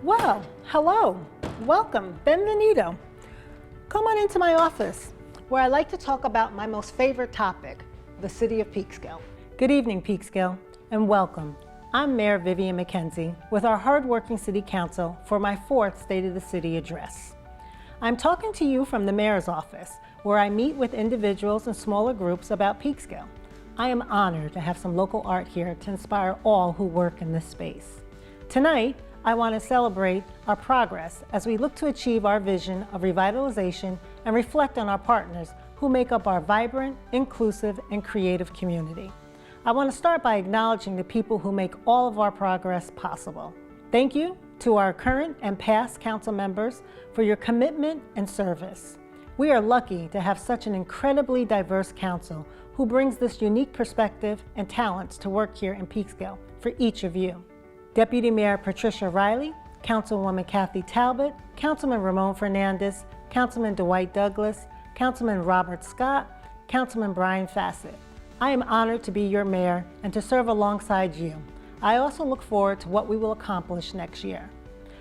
Well, hello, welcome, benvenido. Come on into my office, where I like to talk about my most favorite topic, the city of Peekskill. Good evening, Peekskill, and welcome. I'm Mayor Vivian McKenzie with our hardworking City Council for my fourth State of the City address. I'm talking to you from the Mayor's office, where I meet with individuals and smaller groups about Peekskill. I am honored to have some local art here to inspire all who work in this space. Tonight, I want to celebrate our progress as we look to achieve our vision of revitalization and reflect on our partners who make up our vibrant, inclusive, and creative community. I want to start by acknowledging the people who make all of our progress possible. Thank you to our current and past council members for your commitment and service. We are lucky to have such an incredibly diverse council who brings this unique perspective and talents to work here in Peekskill for each of you. Deputy Mayor Patricia Riley, Councilwoman Kathy Talbot, Councilman Ramon Fernandez, Councilman Dwight Douglas, Councilman Robert Scott, Councilman Brian Fassett. I am honored to be your mayor and to serve alongside you. I also look forward to what we will accomplish next year.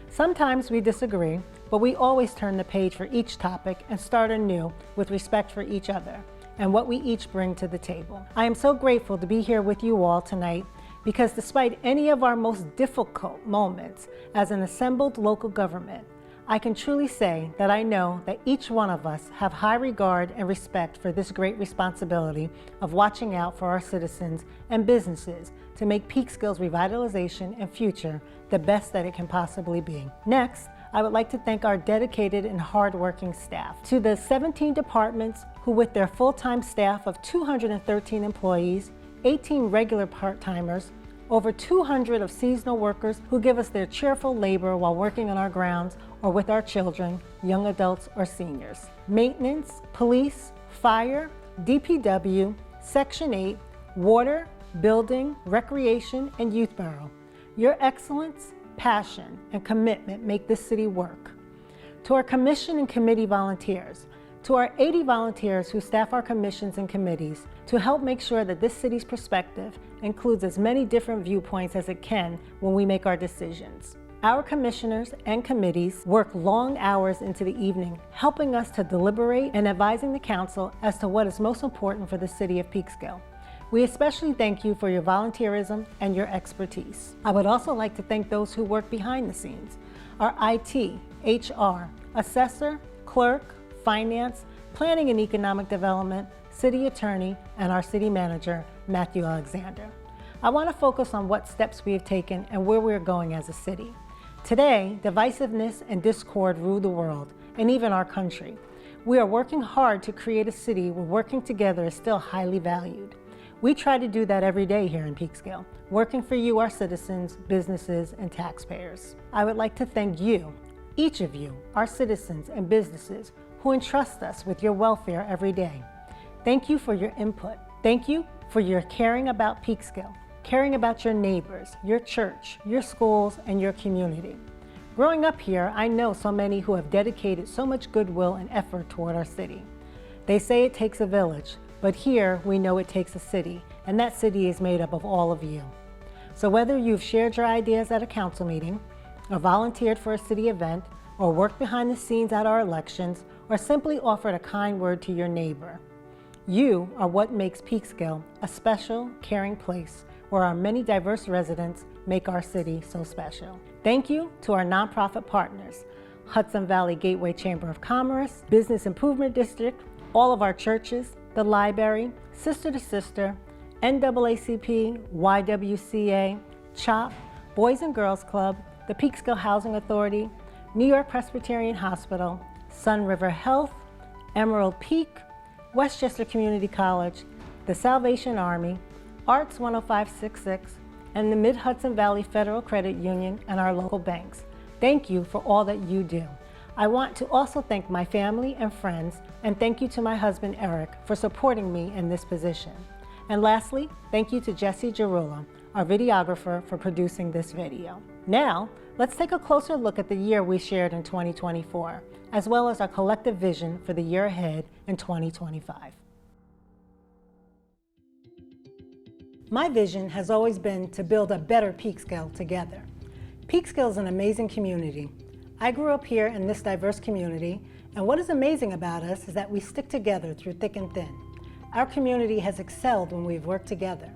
Sometimes we disagree, but we always turn the page for each topic and start anew with respect for each other and what we each bring to the table. I am so grateful to be here with you all tonight because despite any of our most difficult moments as an assembled local government, I can truly say that I know that each one of us have high regard and respect for this great responsibility of watching out for our citizens and businesses to make Peekskill's revitalization and future the best that it can possibly be. Next, I would like to thank our dedicated and hardworking staff. To the 17 departments who with their full-time staff of 213 employees, 18 regular part-timers, over 200 of seasonal workers who give us their cheerful labor while working on our grounds or with our children, young adults, or seniors. Maintenance, police, fire, DPW, Section 8, water, building, recreation, and youth bureau. Your excellence, passion, and commitment make this city work. To our commission and committee volunteers, to our 80 volunteers who staff our commissions and committees to help make sure that this city's perspective includes as many different viewpoints as it can when we make our decisions. Our commissioners and committees work long hours into the evening, helping us to deliberate and advising the council as to what is most important for the city of Peekskill. We especially thank you for your volunteerism and your expertise. I would also like to thank those who work behind the scenes, our IT, HR, assessor, clerk, finance, planning and economic development, city attorney, and our city manager, Matthew Alexander. I want to focus on what steps we have taken and where we're going as a city. Today, divisiveness and discord rule the world, and even our country. We are working hard to create a city where working together is still highly valued. We try to do that every day here in Peekskill, working for you, our citizens, businesses, and taxpayers. I would like to thank you, each of you, our citizens and businesses, who entrust us with your welfare every day. Thank you for your input. Thank you for your caring about Peekskill, caring about your neighbors, your church, your schools, and your community. Growing up here, I know so many who have dedicated so much goodwill and effort toward our city. They say it takes a village, but here we know it takes a city, and that city is made up of all of you. So whether you've shared your ideas at a council meeting, or volunteered for a city event, or worked behind the scenes at our elections, or simply offered a kind word to your neighbor, you are what makes Peekskill a special, caring place where our many diverse residents make our city so special. Thank you to our nonprofit partners, Hudson Valley Gateway Chamber of Commerce, Business Improvement District, all of our churches, the library, Sister to Sister, NAACP, YWCA, CHOP, Boys and Girls Club, the Peekskill Housing Authority, New York Presbyterian Hospital, Sun River Health, Emerald Peak, Westchester Community College, the Salvation Army, Arts 10566, and the Mid-Hudson Valley Federal Credit Union and our local banks. Thank you for all that you do. I want to also thank my family and friends, and thank you to my husband Eric for supporting me in this position. And lastly, thank you to Jesse Jarula, our videographer, for producing this video. Now, let's take a closer look at the year we shared in 2024, as well as our collective vision for the year ahead in 2025. My vision has always been to build a better Peekskill together. Peekskill is an amazing community. I grew up here in this diverse community, and what is amazing about us is that we stick together through thick and thin. Our community has excelled when we've worked together.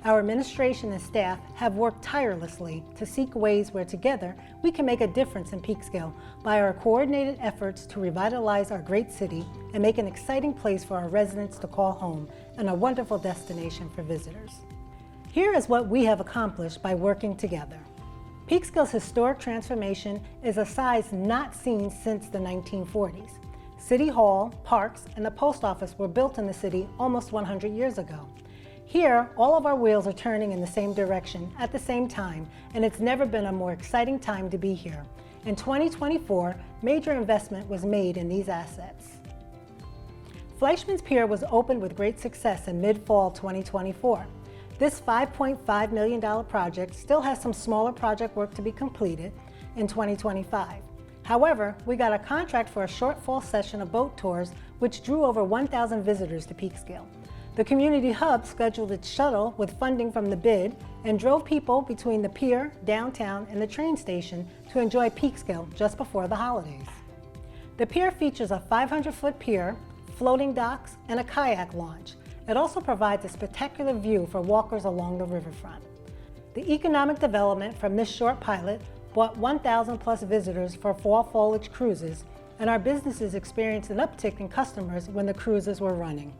Our administration and staff have worked tirelessly to seek ways where together we can make a difference in Peekskill by our coordinated efforts to revitalize our great city and make an exciting place for our residents to call home and a wonderful destination for visitors. Here is what we have accomplished by working together. Peekskill's historic transformation is a size not seen since the 1940s. City Hall, parks, and the post office were built in the city almost 100 years ago. Here, all of our wheels are turning in the same direction at the same time, and it's never been a more exciting time to be here. In 2024, major investment was made in these assets. Fleischmann's Pier was opened with great success in mid-fall 2024. This $5.5 million project still has some smaller project work to be completed in 2025. However, we got a contract for a short fall session of boat tours, which drew over 1,000 visitors to Peekskill. The Community Hub scheduled its shuttle with funding from the bid and drove people between the pier, downtown, and the train station to enjoy Peekskill just before the holidays. The pier features a 500-foot pier, floating docks, and a kayak launch. It also provides a spectacular view for walkers along the riverfront. The economic development from this short pilot brought 1,000 plus visitors for fall foliage cruises, and our businesses experienced an uptick in customers when the cruises were running.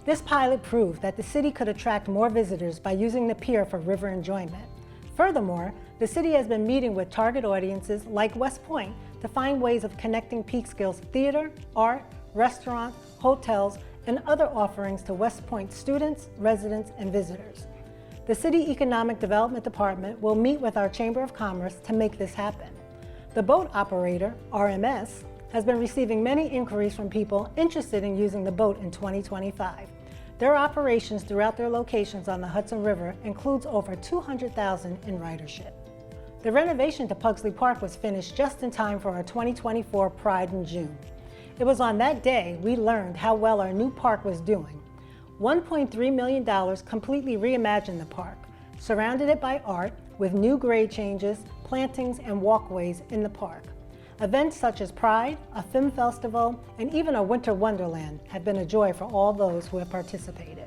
This pilot proved that the city could attract more visitors by using the pier for river enjoyment. Furthermore, the city has been meeting with target audiences like West Point to find ways of connecting Peekskill's theater, art, restaurants, hotels, and other offerings to West Point students, residents, and visitors. The City Economic Development Department will meet with our Chamber of Commerce to make this happen. The boat operator, RMS, has been receiving many inquiries from people interested in using the boat in 2025. Their operations throughout their locations on the Hudson River includes over 200,000 in ridership. The renovation to Pugsley Park was finished just in time for our 2024 Pride in June. It was on that day we learned how well our new park was doing. $1.3 million completely reimagined the park, surrounded it by art with new grade changes, plantings, and walkways in the park. Events such as Pride, a film festival, and even a winter wonderland have been a joy for all those who have participated.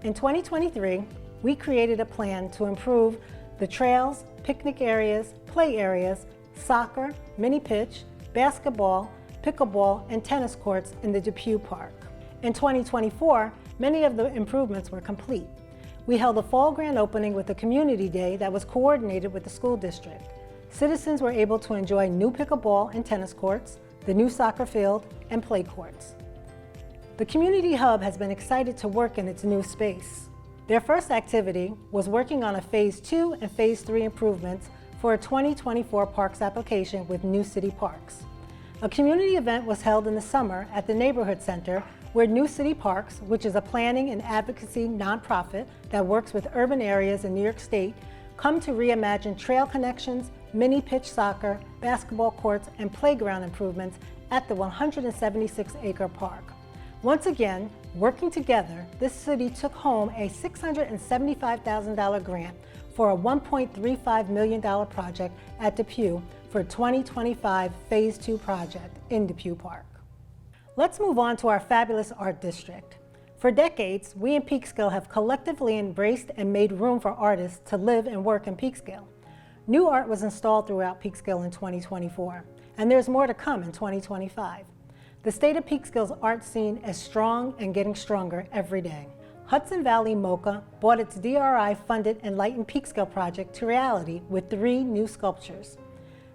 In 2023, we created a plan to improve the trails, picnic areas, play areas, soccer, mini pitch, basketball, pickleball, and tennis courts in the Depew Park. In 2024, many of the improvements were complete. We held a fall grand opening with a community day that was coordinated with the school district. Citizens were able to enjoy new pickleball and tennis courts, the new soccer field, and play courts. The Community Hub has been excited to work in its new space. Their first activity was working on a Phase 2 and Phase 3 improvements for a 2024 parks application with new city parks. A community event was held in the summer at the Neighborhood Center where New City Parks, which is a planning and advocacy nonprofit that works with urban areas in New York State, come to reimagine trail connections, mini pitch soccer, basketball courts, and playground improvements at the 176-acre park. Once again, working together, this city took home a $675,000 grant for a $1.35 million project at Depew for 2025 Phase 2 project in Depew Park. Let's move on to our fabulous art district. For decades, we in Peekskill have collectively embraced and made room for artists to live and work in Peekskill. New art was installed throughout Peekskill in 2024, and there's more to come in 2025. The state of Peekskill's art scene is strong and getting stronger every day. Hudson Valley MoCA brought its DRI-funded Enlighten Peekskill project to reality with 3 new sculptures.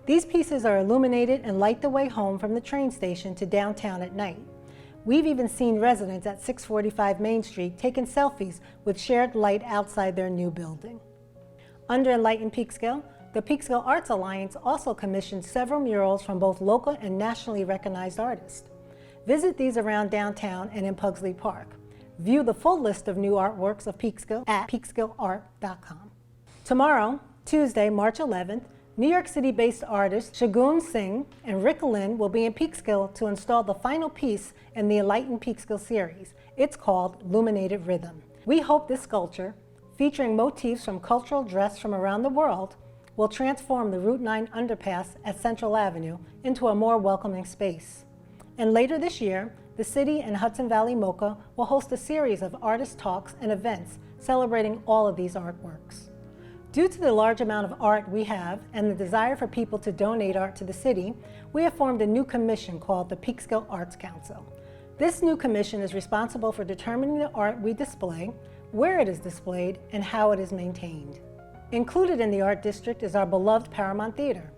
These pieces are illuminated and light the way home from the train station to downtown at night. We've even seen residents at 645 Main Street taking selfies with shared light outside their new building. Under Enlighten Peekskill, the Peekskill Arts Alliance also commissioned several murals from both local and nationally recognized artists. Visit these around downtown and in Pugsley Park. View the full list of new artworks of Peekskill at peekskillart.com. Tomorrow, Tuesday, March 11th, New York City-based artists Shagun Singh and Rick Lynn will be in Peekskill to install the final piece in the Enlighten Peekskill series. It's called Illuminated Rhythm. We hope this sculpture, featuring motifs from cultural dress from around the world, will transform the Route 9 underpass at Central Avenue into a more welcoming space. And later this year, the city and Hudson Valley MoCA will host a series of artist talks and events celebrating all of these artworks. Due to the large amount of art we have and the desire for people to donate art to the city, we have formed a new commission called the Peekskill Arts Council. This new commission is responsible for determining the art we display, where it is displayed, and how it is maintained. Included in the art district is our beloved Paramount Theater.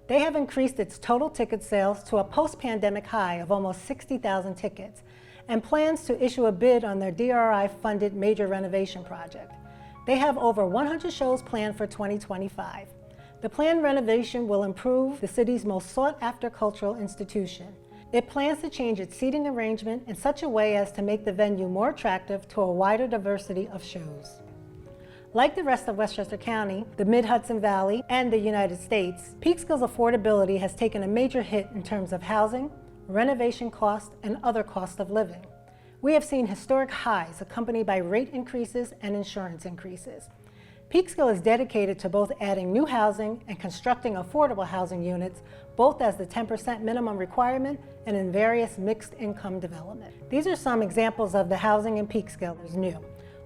They have increased its total ticket sales to a post-pandemic high of almost 60,000 tickets and plans to issue a bid on their DRI-funded major renovation project. They have over 100 shows planned for 2025. The planned renovation will improve the city's most sought-after cultural institution. It plans to change its seating arrangement in such a way as to make the venue more attractive to a wider diversity of shows. Like the rest of Westchester County, the Mid-Hudson Valley, and the United States, Peekskill's affordability has taken a major hit in terms of housing, renovation costs, and other costs of living. We have seen historic highs accompanied by rate increases and insurance increases. Peekskill is dedicated to both adding new housing and constructing affordable housing units, both as the 10% minimum requirement and in various mixed income development. These are some examples of the housing in Peekskill that is new.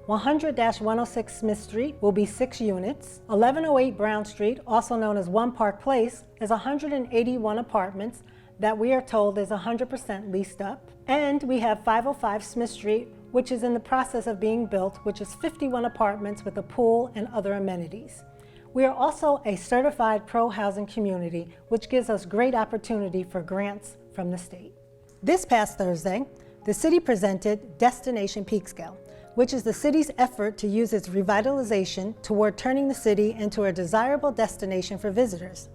100-106 Smith Street will be 6 units. 1108 Brown Street, also known as One Park Place, is 181 apartments that we are told is 100% leased up. And we have 505 Smith Street, which is in the process of being built, which is 51 apartments with a pool and other amenities. We are also a certified pro-housing community, which gives us great opportunity for grants from the state. This past Thursday, the city presented Destination Peekskill, which is the city's effort to use its revitalization toward turning the city into a desirable destination for visitors.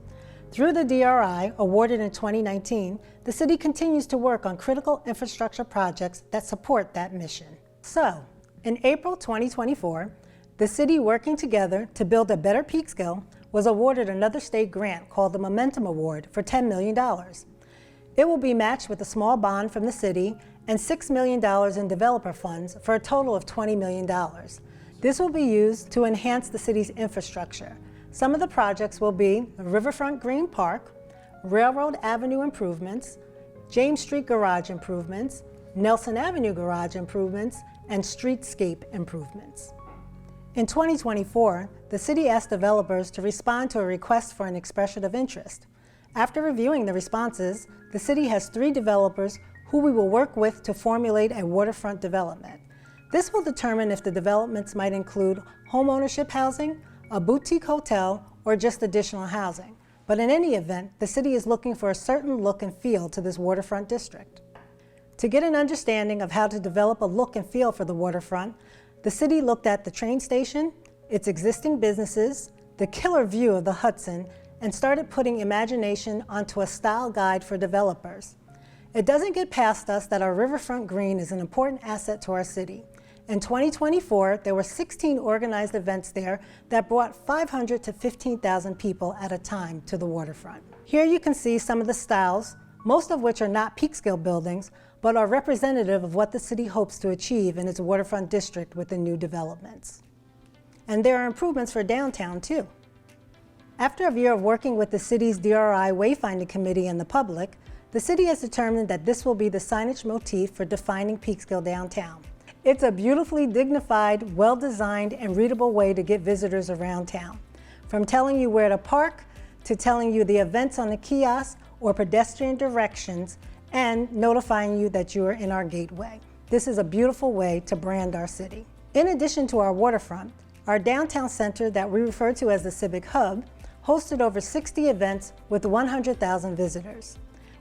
Through the DRI, awarded in 2019, the city continues to work on critical infrastructure projects that support that mission. So, in April 2024, the city, working together to build a better Peekskill, was awarded another state grant called the Momentum Award for $10 million. It will be matched with a small bond from the city and $6 million in developer funds for a total of $20 million. This will be used to enhance the city's infrastructure. Some of the projects will be Riverfront Green Park, Railroad Avenue improvements, James Street garage improvements, Nelson Avenue garage improvements, and streetscape improvements. In 2024, the city asked developers to respond to a request for an expression of interest. After reviewing the responses, the city has 3 developers who we will work with to formulate a waterfront development. This will determine if the developments might include homeownership housing, a boutique hotel, or just additional housing. But in any event, the city is looking for a certain look and feel to this waterfront district. To get an understanding of how to develop a look and feel for the waterfront, the city looked at the train station, its existing businesses, the killer view of the Hudson, and started putting imagination onto a style guide for developers. It doesn't get past us that our riverfront green is an important asset to our city. In 2024, there were 16 organized events there that brought 500 to 15,000 people at a time to the waterfront. Here you can see some of the styles, most of which are not Peekskill buildings, but are representative of what the city hopes to achieve in its waterfront district with the new developments. And there are improvements for downtown too. After a year of working with the city's DRI Wayfinding Committee and the public, the city has determined that this will be the signage motif for defining Peekskill downtown. It's a beautifully dignified, well-designed, and readable way to get visitors around town. From telling you where to park, to telling you the events on the kiosk or pedestrian directions, and notifying you that you are in our gateway. This is a beautiful way to brand our city. In addition to our waterfront, our downtown center that we refer to as the Civic Hub hosted over 60 events with 100,000 visitors.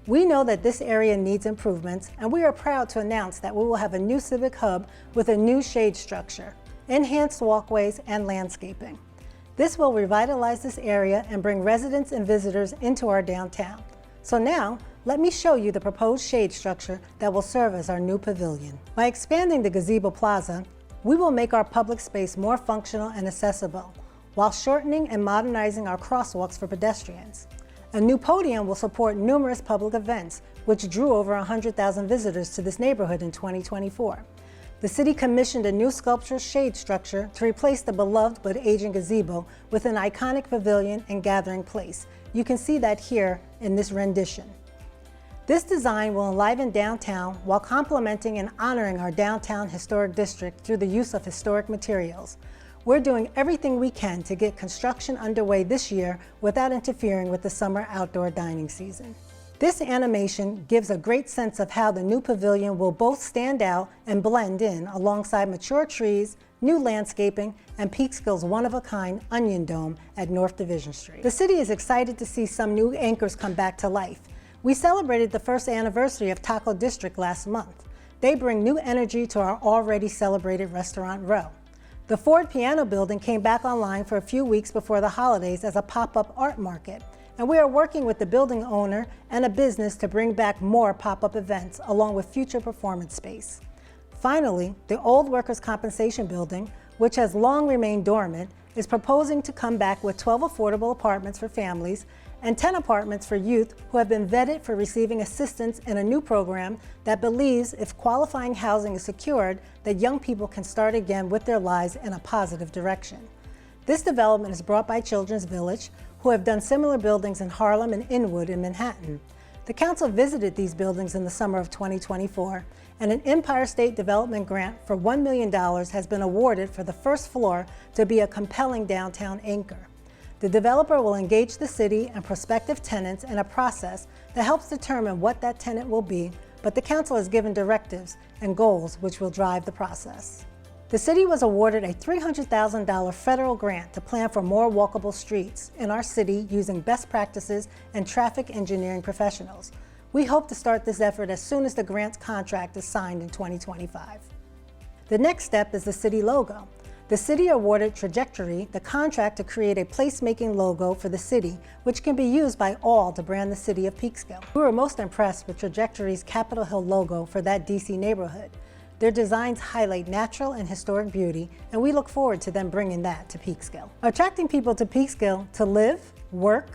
We know that this area needs improvements, and we are proud to announce that we will have a new Civic Hub with a new shade structure, enhanced walkways, and landscaping. This will revitalize this area and bring residents and visitors into our downtown. So now, let me show you the proposed shade structure that will serve as our new pavilion. By expanding the Gazebo Plaza, we will make our public space more functional and accessible, while shortening and modernizing our crosswalks for pedestrians. A new podium will support numerous public events, which drew over 100,000 visitors to this neighborhood in 2024. The city commissioned a new sculptural shade structure to replace the beloved but aging gazebo with an iconic pavilion and gathering place. You can see that here in this rendition. This design will enliven downtown while complementing and honoring our downtown historic district through the use of historic materials. We're doing everything we can to get construction underway this year without interfering with the summer outdoor dining season. This animation gives a great sense of how the new pavilion will both stand out and blend in alongside mature trees, new landscaping, and Peekskill's one-of-a-kind onion dome at North Division Street. The city is excited to see some new anchors come back to life. We celebrated the first anniversary of Taco District last month. They bring new energy to our already celebrated restaurant row. The Ford Piano Building came back online for a few weeks before the holidays as a pop-up art market, and we are working with the building owner and a business to bring back more pop-up events along with future performance space. Finally, the old Workers' Compensation Building, which has long remained dormant, is proposing to come back with 12 affordable apartments for families and 10 apartments for youth who have been vetted for receiving assistance in a new program that believes if qualifying housing is secured, that young people can start again with their lives in a positive direction. This development is brought by Children's Village, who have done similar buildings in Harlem and Inwood in Manhattan. The council visited these buildings in the summer of 2024, and an Empire State Development grant for $1 million has been awarded for the first floor to be a compelling downtown anchor. The developer will engage the city and prospective tenants in a process that helps determine what that tenant will be, but the council has given directives and goals which will drive the process. The city was awarded a $300,000 federal grant to plan for more walkable streets in our city using best practices and traffic engineering professionals. We hope to start this effort as soon as the grant's contract is signed in 2025. The next step is the city logo. The city awarded Trajectory the contract to create a placemaking logo for the city, which can be used by all to brand the city of Peekskill. We were most impressed with Trajectory's Capitol Hill logo for that DC neighborhood. Their designs highlight natural and historic beauty, and we look forward to them bringing that to Peekskill. Attracting people to Peekskill to live, work,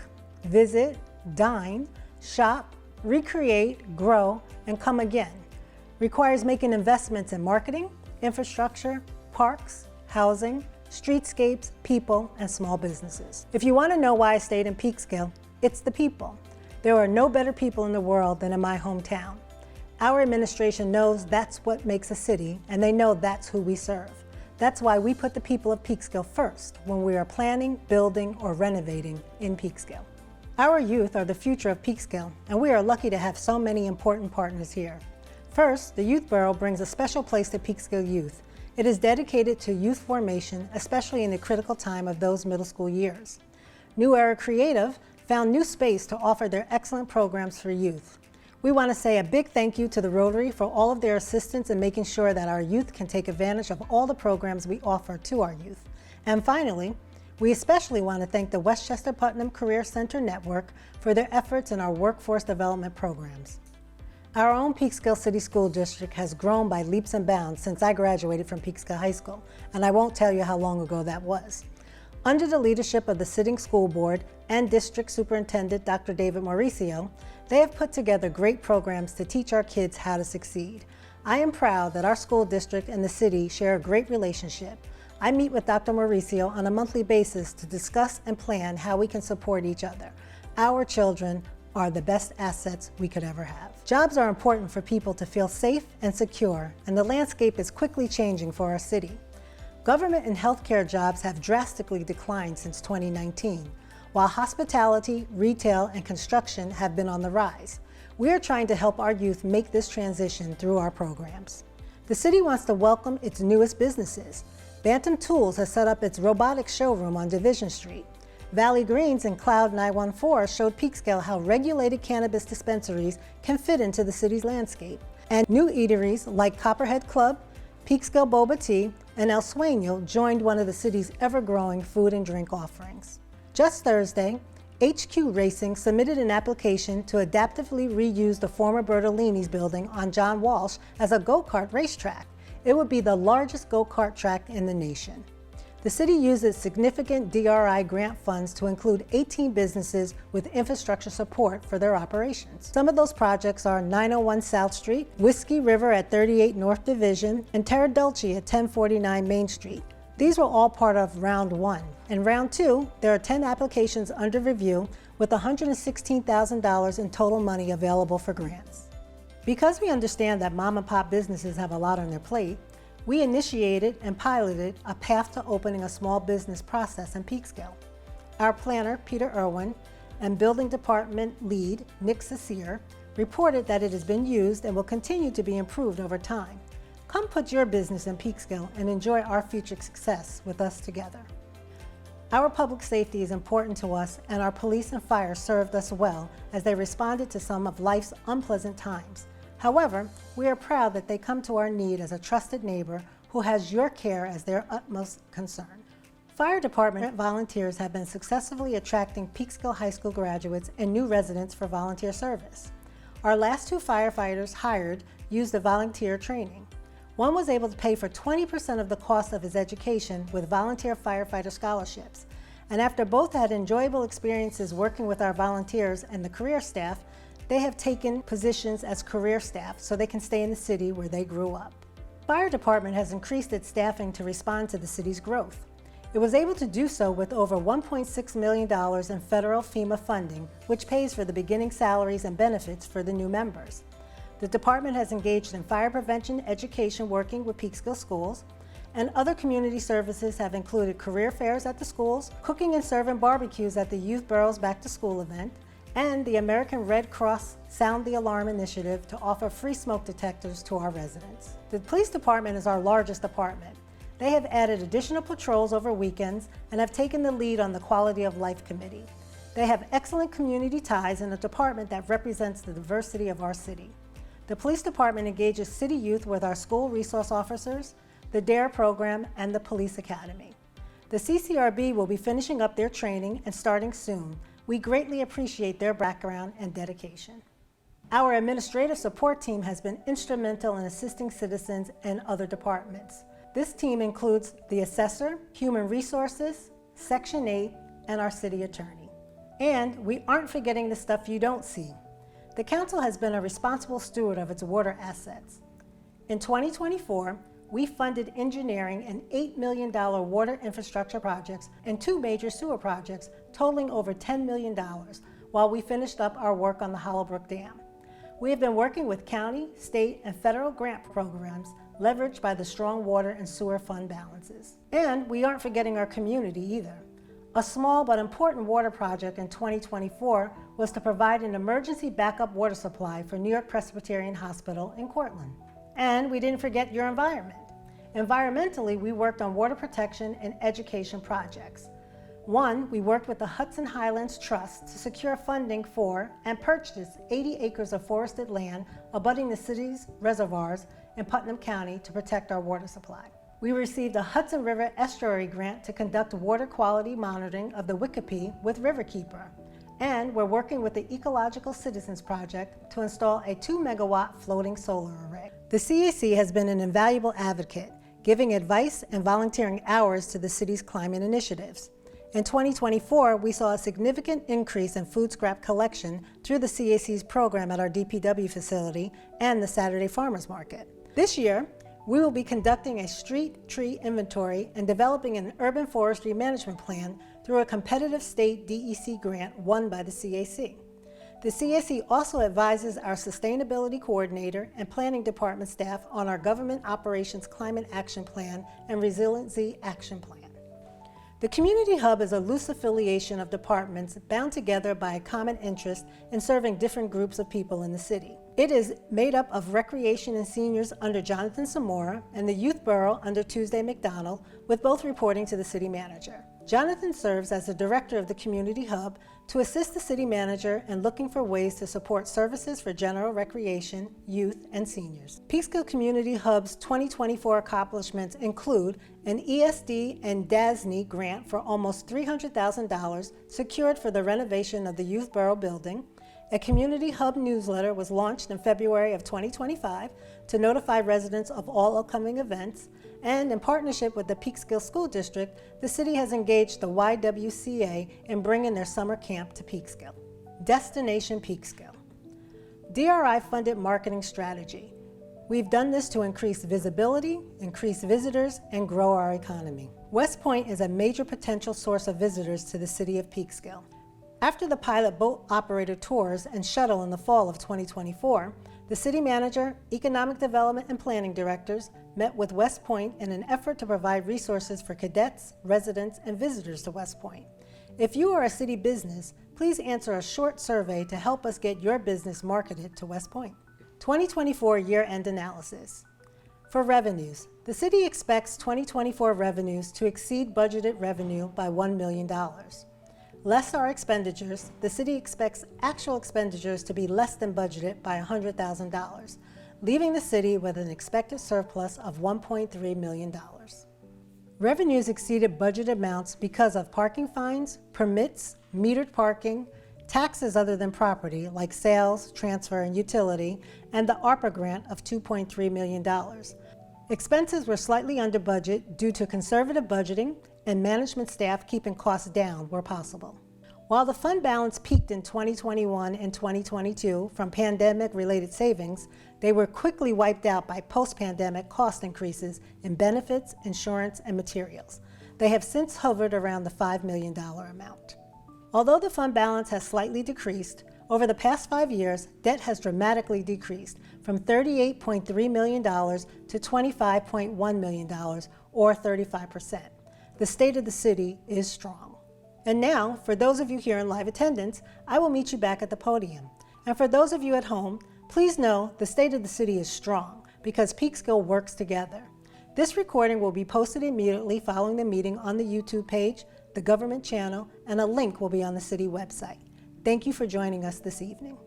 visit, dine, shop, recreate, grow, and come again requires making investments in marketing, infrastructure, parks, housing, streetscapes, people, and small businesses. If you want to know why I stayed in Peekskill, it's the people. There are no better people in the world than in my hometown. Our administration knows that's what makes a city, and they know that's who we serve. That's why we put the people of Peekskill first when we are planning, building, or renovating in Peekskill. Our youth are the future of Peekskill, and we are lucky to have so many important partners here. First, the Youth Bureau brings a special place to Peekskill youth. It is dedicated to youth formation, especially in the critical time of those middle school years. New Era Creative found new space to offer their excellent programs for youth. We want to say a big thank you to the Rotary for all of their assistance in making sure that our youth can take advantage of all the programs we offer to our youth. And finally, we especially want to thank the Westchester Putnam Career Center Network for their efforts in our workforce development programs. Our own Peekskill City School District has grown by leaps and bounds since I graduated from Peekskill High School, and I won't tell you how long ago that was. Under the leadership of the sitting school board and District Superintendent Dr. David Mauricio, they have put together great programs to teach our kids how to succeed. I am proud that our school district and the city share a great relationship. I meet with Dr. Mauricio on a monthly basis to discuss and plan how we can support each other. Our children are the best assets we could ever have. Jobs are important for people to feel safe and secure, and the landscape is quickly changing for our city. Government and healthcare jobs have drastically declined since 2019, while hospitality, retail, and construction have been on the rise. We are trying to help our youth make this transition through our programs. The city wants to welcome its newest businesses. Bantam Tools has set up its robotics showroom on Division Street. Valley Greens and Cloud 914 showed Peekskill how regulated cannabis dispensaries can fit into the city's landscape. And new eateries like Copperhead Club, Peekskill Boba Tea, and El Sueño joined one of the city's ever-growing food and drink offerings. Just Thursday, HQ Racing submitted an application to adaptively reuse the former Bertolini's building on John Walsh as a go-kart racetrack. It would be the largest go-kart track in the nation. The city uses significant DRI grant funds to include 18 businesses with infrastructure support for their operations. Some of those projects are 901 South Street, Whiskey River at 38 North Division, and Terra Dulce at 1049 Main Street. These were all part of Round 1. In Round 2, there are 10 applications under review with $116,000 in total money available for grants. Because we understand that mom and pop businesses have a lot on their plate, we initiated and piloted a path to opening a small business process in Peekskill. Our planner, Peter Irwin, and building department lead, Nick Cecere, reported that it has been used and will continue to be improved over time. Come put your business in Peekskill and enjoy our future success with us together. Our public safety is important to us, and our police and fire served us well as they responded to some of life's unpleasant times. However, we are proud that they come to our need as a trusted neighbor who has your care as their utmost concern. Fire department volunteers have been successfully attracting Peekskill High School graduates and new residents for volunteer service. Our last 2 firefighters hired used the volunteer training. One was able to pay for 20% of the cost of his education with volunteer firefighter scholarships. And after both had enjoyable experiences working with our volunteers and the career staff, they have taken positions as career staff so they can stay in the city where they grew up. Fire department has increased its staffing to respond to the city's growth. It was able to do so with over $1.6 million in federal FEMA funding, which pays for the beginning salaries and benefits for the new members. The department has engaged in fire prevention education working with Peekskill schools, and other community services have included career fairs at the schools, cooking and serving barbecues at the Youth Borough's Back to School event, and the American Red Cross Sound the Alarm initiative to offer free smoke detectors to our residents. The police department is our largest department. They have added additional patrols over weekends and have taken the lead on the Quality of Life Committee. They have excellent community ties in a department that represents the diversity of our city. The police department engages city youth with our school resource officers, the DARE program, and the police academy. The CCRB will be finishing up their training and starting soon. We greatly appreciate their background and dedication. Our administrative support team has been instrumental in assisting citizens and other departments. This team includes the assessor, human resources, Section 8, and our city attorney. And we aren't forgetting the stuff you don't see. The council has been a responsible steward of its water assets. In 2024, we funded engineering and $8 million water infrastructure projects and 2 major sewer projects totaling over $10 million while we finished up our work on the Hollowbrook Dam. We have been working with county, state, and federal grant programs leveraged by the strong water and sewer fund balances. And we aren't forgetting our community either. A small but important water project in 2024 was to provide an emergency backup water supply for New York Presbyterian Hospital in Cortland. And we didn't forget your environment. Environmentally, we worked on water protection and education projects. One, we worked with the Hudson Highlands Trust to secure funding for and purchase 80 acres of forested land abutting the city's reservoirs in Putnam County to protect our water supply. We received a Hudson River Estuary grant to conduct water quality monitoring of the Wikipi with Riverkeeper. And we're working with the Ecological Citizens Project to install a 2-megawatt floating solar array. The CAC has been an invaluable advocate, giving advice and volunteering hours to the city's climate initiatives. In 2024, we saw a significant increase in food scrap collection through the CAC's program at our DPW facility and the Saturday Farmers Market. This year, we will be conducting a street tree inventory and developing an urban forestry management plan through a competitive state DEC grant won by the CAC. The CAC also advises our sustainability coordinator and planning department staff on our government operations climate action plan and resiliency action plan. The Community Hub is a loose affiliation of departments bound together by a common interest in serving different groups of people in the city. It is made up of recreation and seniors under Jonathan Samora and the Youth Borough under Tuesday McDonald, with both reporting to the city manager. Jonathan serves as the director of the Community Hub to assist the city manager in looking for ways to support services for general recreation, youth, and seniors. Peekskill Community Hub's 2024 accomplishments include an ESD and DASNY grant for almost $300,000 secured for the renovation of the Youth Borough building, A Community Hub newsletter was launched in February of 2025 to notify residents of all upcoming events, and in partnership with the Peekskill School District, the city has engaged the YWCA in bringing their summer camp to Peekskill. Destination Peekskill. DRI-funded marketing strategy. We've done this to increase visibility, increase visitors, and grow our economy. West Point is a major potential source of visitors to the city of Peekskill. After the pilot boat operator tours and shuttle in the fall of 2024, the city manager, economic development, and planning directors met with West Point in an effort to provide resources for cadets, residents, and visitors to West Point. If you are a city business, please answer a short survey to help us get your business marketed to West Point. 2024 year-end analysis. For revenues, the city expects 2024 revenues to exceed budgeted revenue by $1 million. Less our expenditures, the city expects actual expenditures to be less than budgeted by $100,000, leaving the city with an expected surplus of $1.3 million. Revenues exceeded budget amounts because of parking fines, permits, metered parking, taxes other than property like sales, transfer, and utility, and the ARPA grant of $2.3 million. Expenses were slightly under budget due to conservative budgeting and management staff keeping costs down where possible. While the fund balance peaked in 2021 and 2022 from pandemic-related savings, they were quickly wiped out by post-pandemic cost increases in benefits, insurance, and materials. They have since hovered around the $5 million amount. Although the fund balance has slightly decreased, over the past 5 years, debt has dramatically decreased from $38.3 million to $25.1 million, or 35%. The state of the city is strong. And now, for those of you here in live attendance, I will meet you back at the podium. And for those of you at home, please know the state of the city is strong because Peekskill works together. This recording will be posted immediately following the meeting on the YouTube page, the government channel, and a link will be on the city website. Thank you for joining us this evening.